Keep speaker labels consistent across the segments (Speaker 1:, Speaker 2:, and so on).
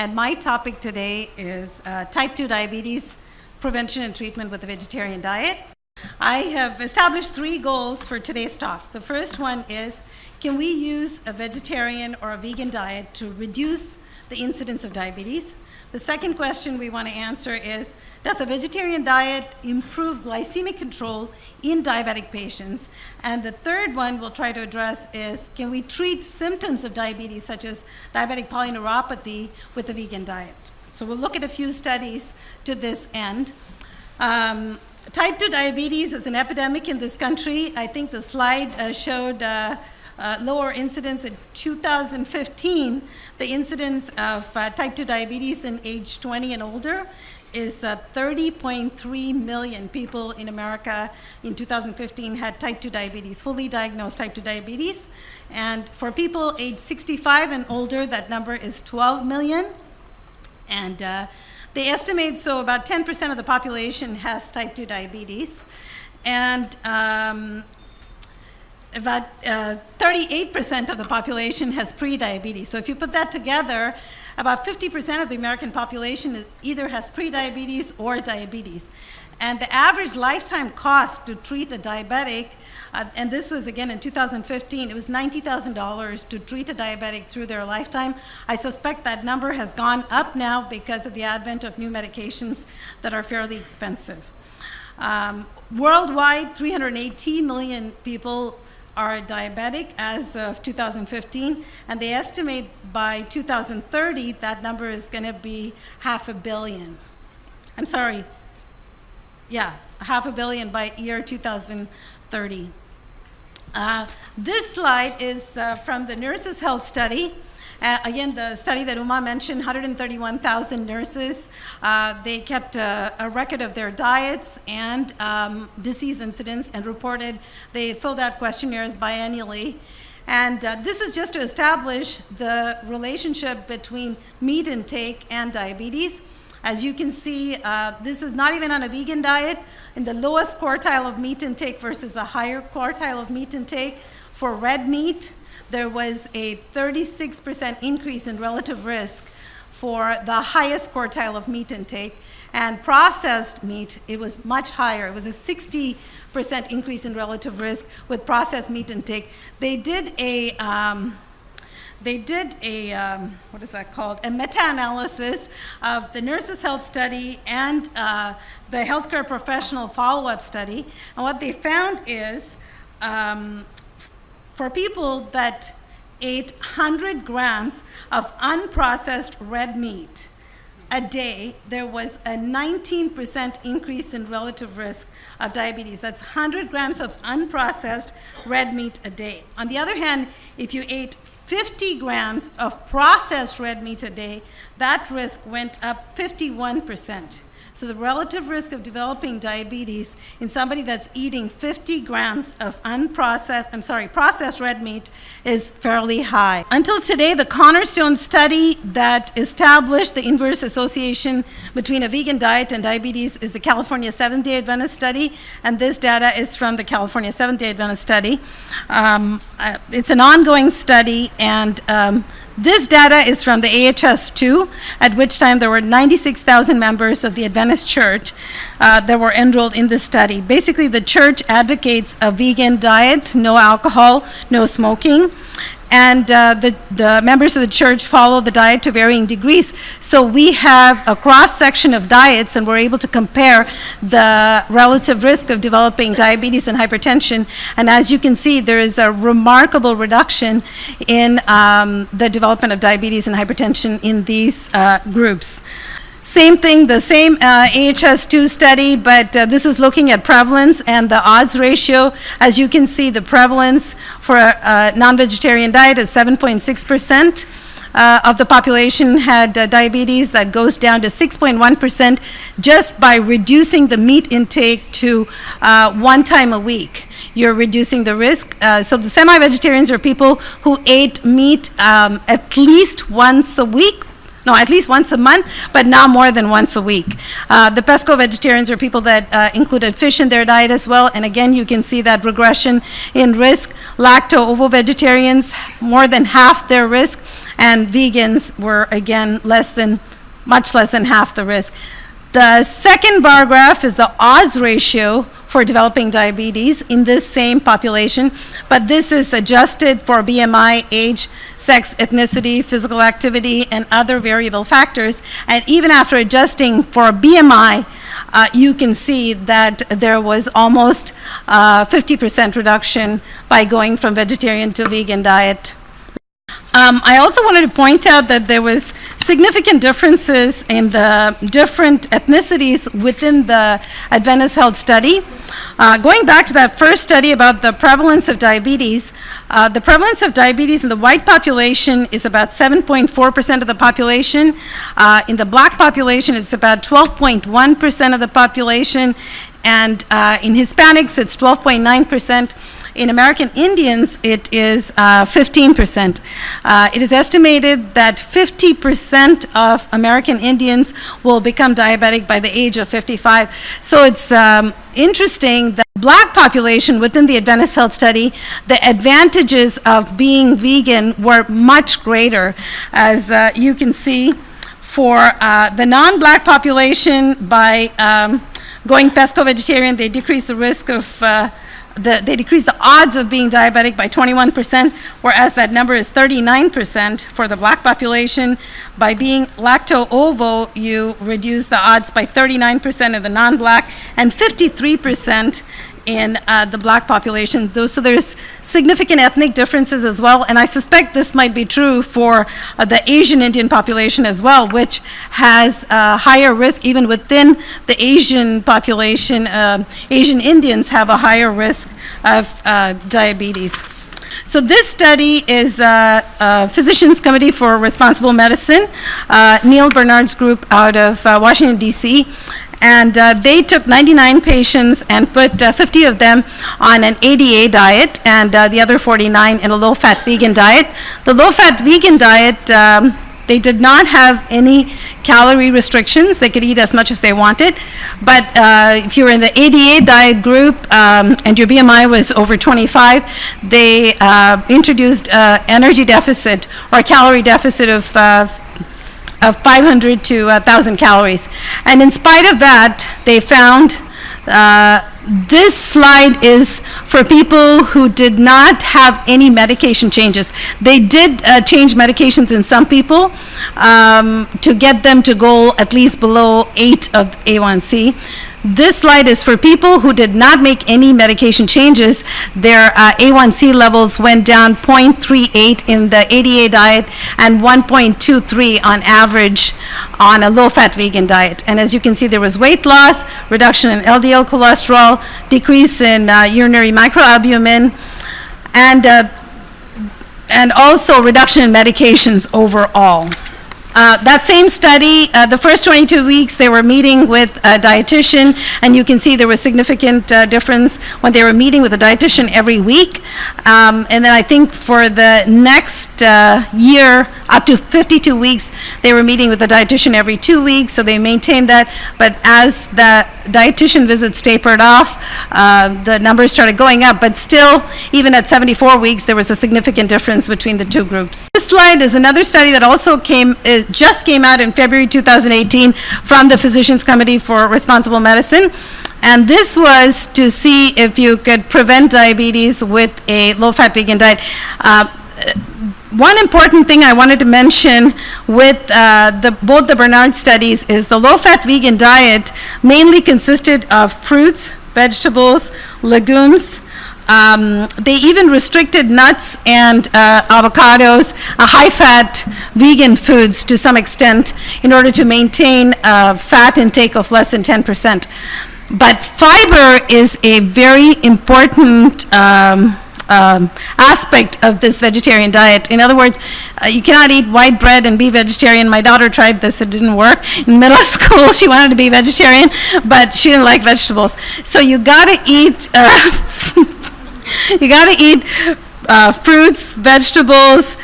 Speaker 1: and my topic today is type 2 diabetes prevention and treatment with a vegetarian diet. I have established 3 goals for today's talk. The first one is, can we use a vegetarian or a vegan diet to reduce the incidence of diabetes? The second question we want to answer is, does a vegetarian diet improve glycemic control in diabetic patients? And the third one we'll try to address is, can we treat symptoms of diabetes such as diabetic polyneuropathy with a vegan diet? So we'll look at a few studies to this end. Type 2 diabetes is an epidemic in this country. I think the slide showed lower incidence in 2015. The incidence of type 2 diabetes in age 20 and older is 30.3 million people in America in 2015 had type 2 diabetes, fully diagnosed type 2 diabetes. And for people age 65 and older, that number is 12 million. And they estimate so about 10% of the population has type 2 diabetes. And about 38% of the population has pre-diabetes. So if you put that together, about 50% of the American population either has pre-diabetes or diabetes. And the average lifetime cost to treat a diabetic, and this was again in 2015, it was $90,000 to treat a diabetic through their lifetime. I suspect that number has gone up now because of the advent of new medications that are fairly expensive. Worldwide, 318 million people are diabetic as of 2015, and they estimate by 2030 that number is going to be 500 million. I'm sorry, yeah, 500 million by year 2030. This slide is from the Nurses' Health Study. Again, the study that Uma mentioned, 131,000 nurses. They kept a record of their diets and disease incidence and reported. They filled out questionnaires biannually. And this is just to establish the relationship between meat intake and diabetes. As you can see, this is not even on a vegan diet. In the lowest quartile of meat intake versus a higher quartile of meat intake, for red meat, there was a 36% increase in relative risk for the highest quartile of meat intake. And processed meat, it was much higher. It was a 60% increase in relative risk with processed meat intake. They did a what is that called? A meta-analysis of the Nurses' Health Study and the healthcare professional follow-up study. And what they found is, for people that ate 100 grams of unprocessed red meat a day, there was a 19% increase in relative risk of diabetes. That's 100 grams of unprocessed red meat a day. On the other hand, if you ate 50 grams of processed red meat a day, that risk went up 51%. So the relative risk of developing diabetes in somebody that's eating 50 grams of processed red meat is fairly high. Until today, the cornerstone study that established the inverse association between a vegan diet and diabetes is the California Seventh-day Adventist study, and this data is from the California Seventh-day Adventist study. It's an ongoing study, and this data is from the AHS-2, at which time there were 96,000 members of the Adventist Church that were enrolled in this study. Basically, the church advocates a vegan diet, no alcohol, no smoking. And the members of the church follow the diet to varying degrees. So we have a cross-section of diets, and we're able to compare the relative risk of developing diabetes and hypertension. And as you can see, there is a remarkable reduction in the development of diabetes and hypertension in these groups. Same thing, the same AHS-2 study, but this is looking at prevalence and the odds ratio. As you can see, the prevalence for a non-vegetarian diet is 7.6%. Of the population had diabetes. That goes down to 6.1% just by reducing the meat intake to 1 time a week. You're reducing the risk. So the semi-vegetarians are people who ate meat at least once a week, No, at least once a month, but not more than once a week. The pesco vegetarians are people that included fish in their diet as well, and again, you can see that regression in risk. lacto-ovo-vegetarians, more than half their risk, and vegans were, again, much less than half the risk. The second bar graph is the odds ratio for developing diabetes in this same population, but this is adjusted for BMI, age, sex, ethnicity, physical activity, and other variable factors. And even after adjusting for BMI, you can see that there was almost 50% reduction by going from vegetarian to vegan diet. I also wanted to point out that there was significant differences in the different ethnicities within the Adventist Health study. Going back to that first study about the prevalence of diabetes, the prevalence of diabetes in the white population is about 7.4% of the population. In the black population, it's about 12.1% of the population. And in Hispanics, it's 12.9%. In American Indians, it is 15%. It is estimated that 50% of American Indians will become diabetic by the age of 55. So it's interesting that the black population within the Adventist Health Study, the advantages of being vegan were much greater. As you can see, for the non-black population, by going pesco-vegetarian, they decrease the risk of they decrease the odds of being diabetic by 21%, whereas that number is 39% for the black population. By being lacto-ovo, you reduce the odds by 39% in the non-black and 53% in the black population. So there's significant ethnic differences as well, and I suspect this might be true for the Asian Indian population as well, which has higher risk even within the Asian population. Asian Indians have a higher risk of diabetes. So this study is Physicians Committee for Responsible Medicine, Neil Bernard's group out of Washington, D.C., and they took 99 patients and put 50 of them on an ADA diet and the other 49 in a low-fat vegan diet. The low-fat vegan diet, they did not have any calorie restrictions. They could eat as much as they wanted. But if you were in the ADA diet group and your BMI was over 25, they introduced energy deficit or calorie deficit of 500 to 1,000 calories. And in spite of that, they found this slide is for people who did not have any medication changes. They did change medications in some people to get them to go at least below 8 of A1C. This slide is for people who did not make any medication changes. Their A1C levels went down 0.38 in the ADA diet and 1.23 on average on a low-fat vegan diet. And as you can see, there was weight loss, reduction in LDL cholesterol, decrease in urinary microalbumin, and also reduction in medications overall. That same study, the first 22 weeks, they were meeting with a dietitian, and you can see there was significant difference when they were meeting with a dietitian every week. And then I think for the next year, up to 52 weeks, they were meeting with a dietitian every 2 weeks, so they maintained that. But as the dietitian visits tapered off, the numbers started going up. But still, even at 74 weeks, there was a significant difference between the two groups. This slide is another study that also just came out in February 2018 from the Physicians Committee for Responsible Medicine. And this was to see if you could prevent diabetes with a low-fat vegan diet. One important thing I wanted to mention with both the Bernard studies is the low-fat vegan diet mainly consisted of fruits, vegetables, legumes. They even restricted nuts and avocados, high-fat vegan foods to some extent in order to maintain fat intake of less than 10%. But fiber is a very important aspect of this vegetarian diet. In other words, you cannot eat white bread and be vegetarian. My daughter tried this, it didn't work. In middle school, she wanted to be vegetarian, but she didn't like vegetables. So you gotta eat fruits, vegetables,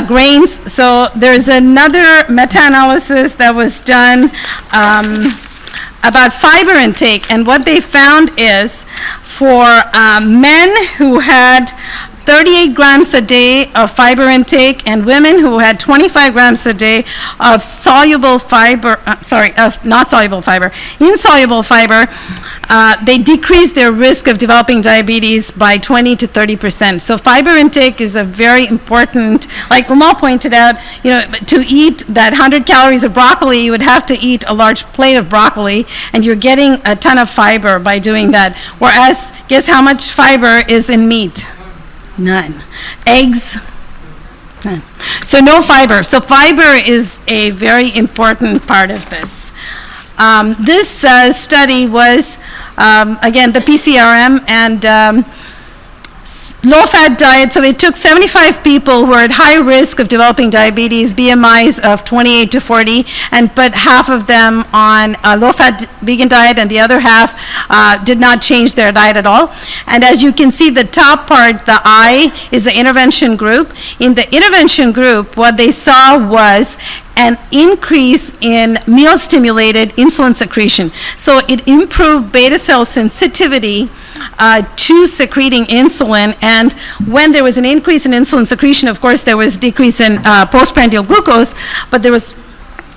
Speaker 1: grains. So there's another meta-analysis that was done about fiber intake, and what they found is for men who had 38 grams a day of fiber intake, and women who had 25 grams a day of soluble fiber, insoluble fiber, they decreased their risk of developing diabetes by 20 to 30%. So fiber intake is a very important, like Umal pointed out, to eat that 100 calories of broccoli, you would have to eat a large plate of broccoli, and you're getting a ton of fiber by doing that. Whereas, guess how much fiber is in meat? None. Eggs? None. So no fiber. So fiber is a very important part of this. This study was, again, the PCRM and low-fat diet. So they took 75 people who are at high risk of developing diabetes, BMIs of 28 to 40, and put half of them on a low-fat vegan diet, and the other half did not change their diet at all. And as you can see, the top part, the I, is the intervention group. In the intervention group, what they saw was an increase in meal-stimulated insulin secretion. So it improved beta cell sensitivity to secreting insulin, and when there was an increase in insulin secretion, of course, there was decrease in postprandial glucose, but there was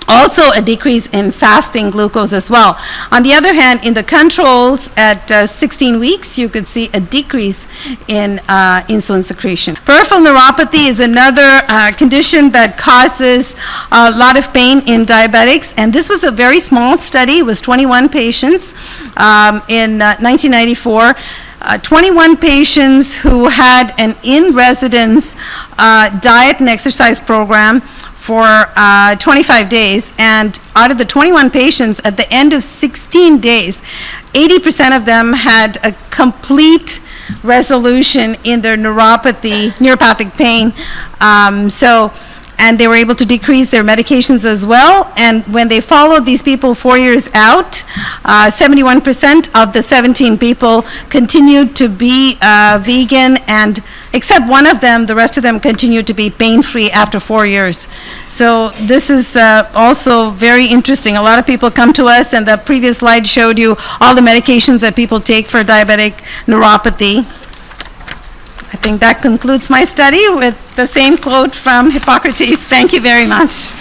Speaker 1: also a decrease in fasting glucose as well. On the other hand, in the controls at 16 weeks, you could see a decrease in insulin secretion. Peripheral neuropathy is another condition that causes a lot of pain in diabetics, and this was a very small study. It was 21 patients in 1994. 21 patients who had an in-residence diet and exercise program for 25 days, and out of the 21 patients, at the end of 16 days, 80% of them had a complete resolution in their neuropathic pain. And they were able to decrease their medications as well. And when they followed these people 4 years out, 71% of the 17 people continued to be vegan, and except one of them, the rest of them continued to be pain-free after 4 years. So this is also very interesting. A lot of people come to us, and the previous slide showed you all the medications that people take for diabetic neuropathy. I think that concludes my study with the same quote from Hippocrates. Thank you very much.